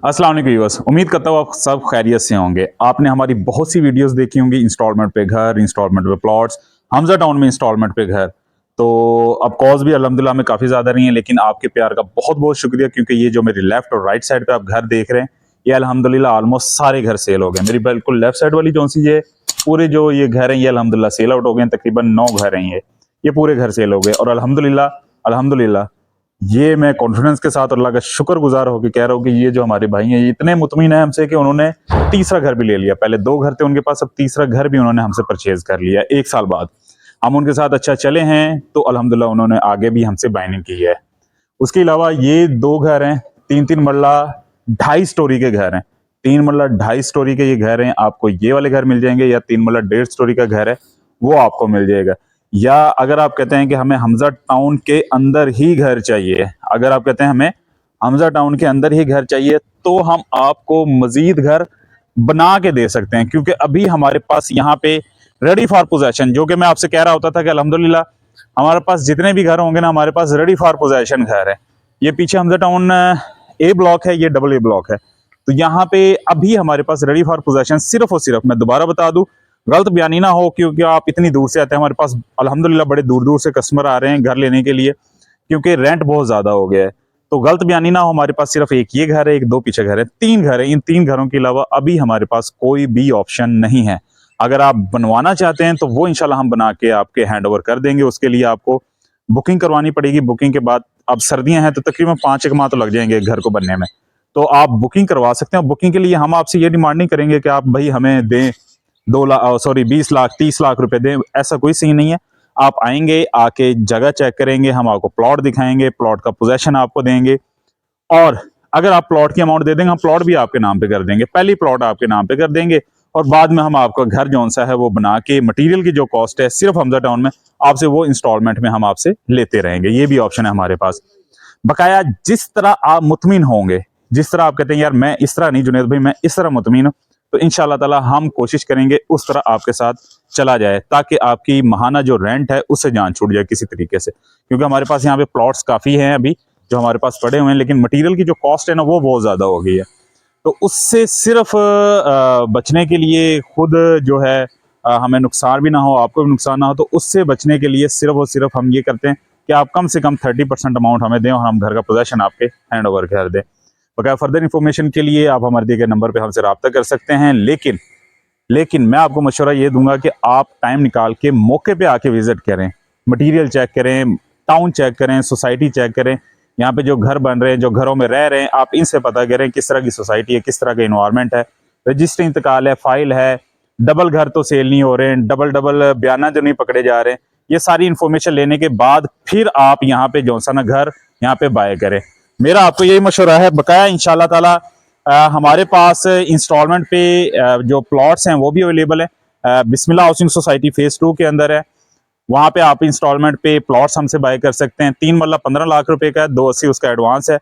अस्सलाम वालेकुम व्यूअर्स, उम्मीद करता हूँ आप सब खैरियत से होंगे। आपने हमारी बहुत सी वीडियोस देखी होंगी, इंस्टॉलमेंट पे घर, इंस्टॉलमेंट पे प्लॉट्स, हमजा टाउन में इंस्टॉलमेंट पे घर। तो अब कॉल्स भी अल्हम्दुलिल्लाह में काफ़ी ज़्यादा रही हैं, लेकिन आपके प्यार का बहुत बहुत शुक्रिया, क्योंकि ये जो मेरी लेफ्ट और राइट साइड पे आप घर देख रहे हैं, ये अल्हम्दुलिल्लाह ऑलमोस्ट सारे घर सेल हो गए। मेरी बिल्कुल लेफ्ट साइड वाली जो सी ये पूरे जो ये घर हैं, ये अल्हम्दुलिल्लाह सेल आउट हो गए हैं। तकरीबन 9 घर हैं, ये पूरे घर सेल हो गए। और अल्हम्दुलिल्लाह अल्हम्दुलिल्लाह ये मैं कॉन्फिडेंस के साथ अल्लाह का शुक्रगुजार होकर कह रहा हूँ कि ये जो हमारे भाई हैं, ये इतने मुतमिन है हमसे कि उन्होंने तीसरा घर भी ले लिया। पहले 2 घर थे उनके पास, अब तीसरा घर भी उन्होंने हमसे परचेज कर लिया 1 साल बाद। हम उनके साथ अच्छा चले हैं, तो अल्हम्दुलिल्लाह उन्होंने आगे भी हमसे बाइनिंग की है। उसके अलावा ये 2 घर हैं, 3-3 मरला 2.5 स्टोरी के घर हैं। 3 मरला 2.5 स्टोरी के ये घर हैं। आपको ये वाले घर मिल जाएंगे, या 3 मरला 1.5 स्टोरी का घर है वो आपको मिल जाएगा। या अगर आप कहते हैं कि हमें हमजा टाउन के अंदर ही घर चाहिए, अगर आप कहते हैं हमें हमजा टाउन के अंदर ही घर चाहिए, तो हम आपको मजीद घर बना के दे सकते हैं। क्योंकि अभी हमारे पास यहाँ पे रेडी फॉर पोजेशन, जो कि मैं आपसे कह रहा होता था कि अल्हम्दुलिल्लाह हमारे पास जितने भी घर होंगे ना, हमारे पास रेडी फॉर पोजेशन घर है। ये पीछे हमजा टाउन ए ब्लॉक है, ये डबल ए ब्लॉक है। तो यहाँ पे अभी हमारे पास रेडी फॉर पोजेशन सिर्फ और सिर्फ, मैं दोबारा बता दूं, गलत बयानी ना हो, क्योंकि आप इतनी दूर से आते हैं। हमारे पास अल्हम्दुलिल्लाह बड़े दूर दूर से कस्टमर आ रहे हैं घर लेने के लिए, क्योंकि रेंट बहुत ज्यादा हो गया है। तो गलत बयानी ना हो, हमारे पास सिर्फ एक ये घर है, एक 2 पीछे घर है, 3 घर है। इन 3 घरों के अलावा अभी हमारे पास कोई भी ऑप्शन नहीं है। अगर आप बनवाना चाहते हैं तो वो इंशाल्लाह हम बना के आपके हैंड ओवर कर देंगे। उसके लिए आपको बुकिंग करवानी पड़ेगी। बुकिंग के बाद, अब सर्दियां हैं तो तकरीबन 5-1 माह तो लग जाएंगे घर को बनने में, तो आप बुकिंग करवा सकते हैं। बुकिंग के लिए हम आपसे ये डिमांड नहीं करेंगे कि आप भाई हमें दें 20 लाख 30 लाख रुपए दें, ऐसा कोई सीन नहीं है। आप आएंगे, आके जगह चेक करेंगे, हम आपको प्लॉट दिखाएंगे, प्लॉट का पोजेशन आपको देंगे, और अगर आप प्लॉट की अमाउंट दे देंगे, हम प्लॉट भी आपके नाम पे कर देंगे। पहली प्लॉट आपके नाम पे कर देंगे, और बाद में हम आपका घर जौन सा है वो बना के, मटेरियल की जो कॉस्ट है सिर्फ हमजा टाउन में आपसे, वो इंस्टॉलमेंट में हम आपसे लेते रहेंगे। ये भी ऑप्शन है हमारे पास। बकाया जिस तरह आप मुतमिन होंगे, जिस तरह आप कहते हैं यार मैं इस तरह नहीं जुनेद भाई, मैं इस तरह मुतमिन हूं, तो इंशाल्लाह ताला हम कोशिश करेंगे उस तरह आपके साथ चला जाए, ताकि आपकी माहाना जो रेंट है उससे जान छूट जाए किसी तरीके से। क्योंकि हमारे पास यहाँ पे प्लॉट्स काफी हैं अभी जो हमारे पास पड़े हुए हैं, लेकिन मटेरियल की जो कॉस्ट है ना, वो बहुत ज्यादा हो गई है। तो उससे सिर्फ बचने के लिए, खुद जो है हमें नुकसान भी ना हो, आपको भी नुकसान ना हो, तो उससे बचने के लिए सिर्फ और सिर्फ हम ये करते हैं कि आप कम से कम 30% अमाउंट हमें दें, और हम घर का पोजेशन आपके हैंड ओवर कर दें। बकाया फर्दर इन्फॉर्मेशन के लिए आप हमारे दिए गए नंबर पे हमसे रब्ता कर सकते हैं। लेकिन मैं आपको मशवरा ये दूंगा कि आप टाइम निकाल के मौके पे आके विजिट करें, मटेरियल चेक करें, टाउन चेक करें, सोसाइटी चेक करें। यहाँ पे जो घर बन रहे हैं, जो घरों में रह रहे हैं, आप इनसे पता करें किस तरह की सोसाइटी है, किस तरह का इन्वायरमेंट है, रजिस्ट्री इंतकाल है, फाइल है, डबल घर तो सेल नहीं हो रहे हैं, डबल डबल बयाना जो नहीं पकड़े जा रहे हैं। ये सारी इन्फॉर्मेशन लेने के बाद फिर आप यहाँ पे जो सा ना घर यहाँ पे बाय करें। मेरा आपको यही मशवरा है। बकाया इंशाल्लाह ताला हमारे पास इंस्टॉलमेंट पे जो प्लॉट्स हैं वो भी अवेलेबल है। बिस्मिल्लाह हाउसिंग सोसाइटी फेज 2 के अंदर है। वहां पे आप इंस्टॉलमेंट पे प्लॉट्स हमसे बाय कर सकते हैं। 3 मरला 15 लाख रुपए का है, 280 उसका एडवांस है,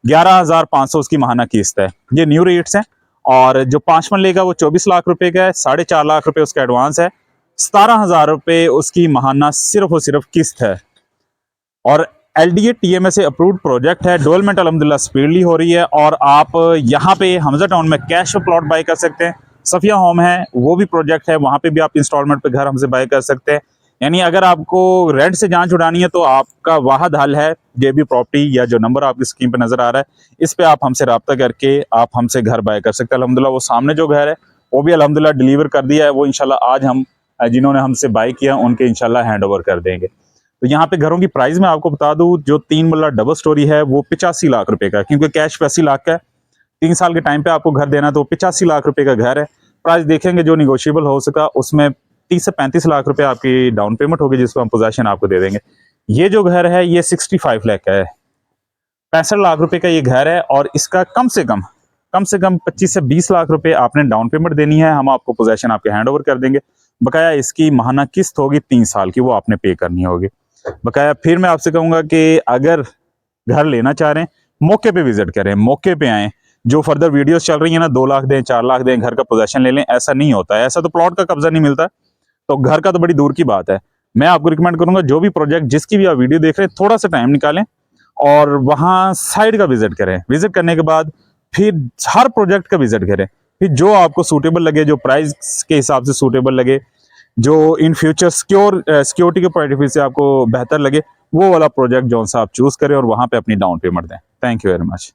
11,500 उसकी माहाना किस्त है। ये न्यू रेट्स हैं। और जो 5 मरले का वो 24 लाख रुपए का है, 4.5 लाख रुपए उसका एडवांस है, 17,000 रुपए उसकी माहाना सिर्फ और सिर्फ किस्त है। और LDA TMA अप्रूव्ड प्रोजेक्ट है। डेवलपमेंट अल्हम्दुलिल्लाह स्पीडली हो रही है, और आप यहाँ पे हमजा टाउन में कैश पे प्लॉट बाय कर सकते हैं। सफिया होम है, वो भी प्रोजेक्ट है, वहां पे भी आप इंस्टॉलमेंट पे घर हमसे बाय कर सकते हैं। यानी अगर आपको रेंट से जान छुड़ानी है, तो आपका वाहद हल है JB प्रॉपर्टी, या जो नंबर आपकी स्क्रीन पे नजर आ रहा है, इस पे आप हमसे रब्ता करके आप हमसे घर बाय कर सकते हैं। अल्हम्दुलिल्लाह वो सामने जो घर है वो भी अल्हम्दुलिल्लाह डिलीवर कर दिया है। वो इंशाल्लाह आज हम जिन्होंने हमसे बाय किया उनके इंशाल्लाह हैंड ओवर कर देंगे। तो यहाँ पे घरों की प्राइस मैं आपको बता दूं, जो 3 मरला डबल स्टोरी है वो 85 लाख रुपए का है, क्योंकि कैश 80 लाख का है। 3 साल के टाइम पे आपको घर देना, तो 85 लाख रुपए का घर है। प्राइस देखेंगे जो निगोशिएबल हो सका, उसमें 30 से 35 लाख रुपए आपकी डाउन पेमेंट होगी, जिसको हम पोजेशन आपको दे देंगे। ये जो घर है ये 65 लाख का है, 65 लाख रुपए का ये घर है, और इसका कम से कम 25 से 20 लाख रुपए आपने डाउन पेमेंट देनी है। हम आपको पोजेशन आपके हैंड ओवर कर देंगे। बकाया इसकी माहाना किस्त होगी 3 साल की, वो आपने पे करनी होगी। बकाया फिर मैं आपसे कहूंगा कि अगर घर लेना चाह रहे हैं, मौके पे विजिट करें, मौके पे आएं। जो फर्दर वीडियोस चल रही है ना, 2 लाख दें, 4 लाख दें, घर का पोजेशन ले लें, ऐसा नहीं होता है। ऐसा तो प्लॉट का कब्जा नहीं मिलता, तो घर का तो बड़ी दूर की बात है। मैं आपको रिकमेंड करूंगा, जो भी प्रोजेक्ट जिसकी भी आप वीडियो देख रहे हैं, थोड़ा सा टाइम निकालें और वहां साइड का विजिट करें। विजिट करने के बाद फिर हर प्रोजेक्ट का विजिट करें, फिर जो आपको सूटेबल लगे, जो प्राइस के हिसाब से सूटेबल लगे, जो इन फ्यूचर सिक्योरिटी के पॉइंट ऑफ व्यू से आपको बेहतर लगे, वो वाला प्रोजेक्ट जो सा आप चूज करें और वहां पे अपनी डाउन पेमेंट दें। Thank you very much.